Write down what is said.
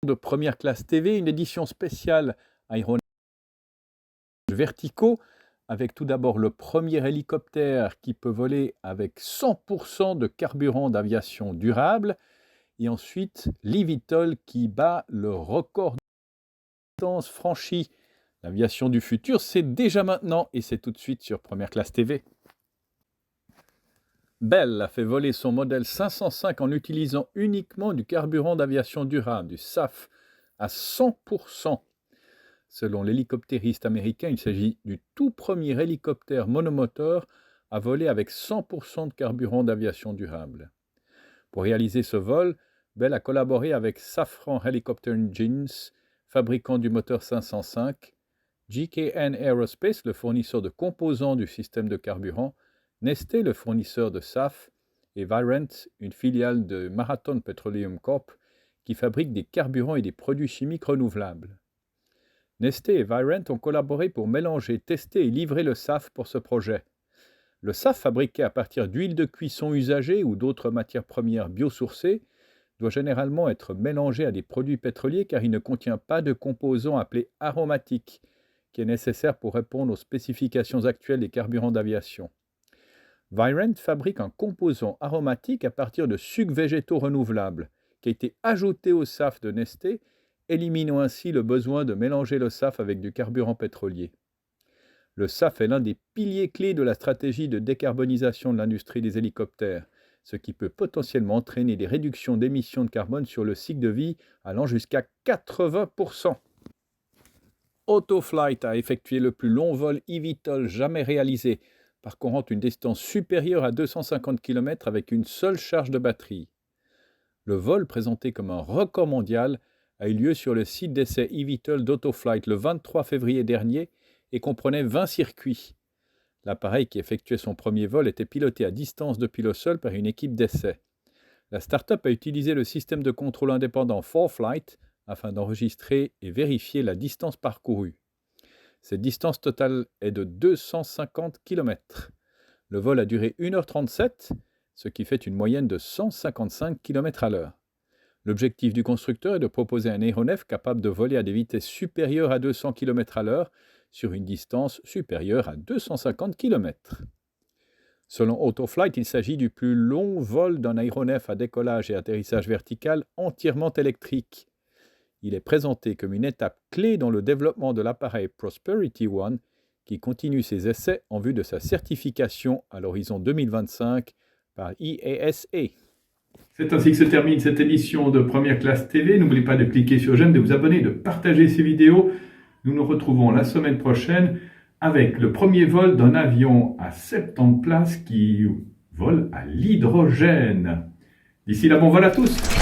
De Première Classe TV, une édition spéciale aéronefs verticaux, avec tout d'abord le premier hélicoptère qui peut voler avec 100% de carburant d'aviation durable, et ensuite l'eVTOL qui bat le record de distance franchie. L'aviation du futur, c'est déjà maintenant, et c'est tout de suite sur Première Classe TV. Bell a fait voler son modèle 505 en utilisant uniquement du carburant d'aviation durable, du SAF, à 100%. Selon l'hélicoptériste américain, il s'agit du tout premier hélicoptère monomoteur à voler avec 100% de carburant d'aviation durable. Pour réaliser ce vol, Bell a collaboré avec Safran Helicopter Engines, fabricant du moteur 505, GKN Aerospace, le fournisseur de composants du système de carburant, Neste, le fournisseur de SAF, et Virent, une filiale de Marathon Petroleum Corp, qui fabrique des carburants et des produits chimiques renouvelables. Neste et Virent ont collaboré pour mélanger, tester et livrer le SAF pour ce projet. Le SAF, fabriqué à partir d'huile de cuisson usagée ou d'autres matières premières biosourcées, doit généralement être mélangé à des produits pétroliers car il ne contient pas de composant appelé aromatique, qui est nécessaire pour répondre aux spécifications actuelles des carburants d'aviation. Virent fabrique un composant aromatique à partir de sucs végétaux renouvelables, qui a été ajouté au SAF de Neste, éliminant ainsi le besoin de mélanger le SAF avec du carburant pétrolier. Le SAF est l'un des piliers clés de la stratégie de décarbonisation de l'industrie des hélicoptères, ce qui peut potentiellement entraîner des réductions d'émissions de carbone sur le cycle de vie allant jusqu'à 80%. Autoflight a effectué le plus long vol eVTOL jamais réalisé, parcourant une distance supérieure à 250 km avec une seule charge de batterie. Le vol, présenté comme un record mondial, a eu lieu sur le site d'essai eVTOL d'Autoflight le 23 février dernier et comprenait 20 circuits. L'appareil qui effectuait son premier vol était piloté à distance depuis le sol par une équipe d'essai. La start-up a utilisé le système de contrôle indépendant 4Flight afin d'enregistrer et vérifier la distance parcourue. Cette distance totale est de 250 km. Le vol a duré 1h37, ce qui fait une moyenne de 155 km/h. L'objectif du constructeur est de proposer un aéronef capable de voler à des vitesses supérieures à 200 km/h sur une distance supérieure à 250 km. Selon Autoflight, il s'agit du plus long vol d'un aéronef à décollage et atterrissage vertical entièrement électrique. Il est présenté comme une étape clé dans le développement de l'appareil Prosperity One qui continue ses essais en vue de sa certification à l'horizon 2025 par EASA. C'est ainsi que se termine cette édition de Première Classe TV. N'oubliez pas de cliquer sur j'aime, de vous abonner, de partager ces vidéos. Nous nous retrouvons la semaine prochaine avec le premier vol d'un avion à 70 places qui vole à l'hydrogène. D'ici là, bon vol à tous!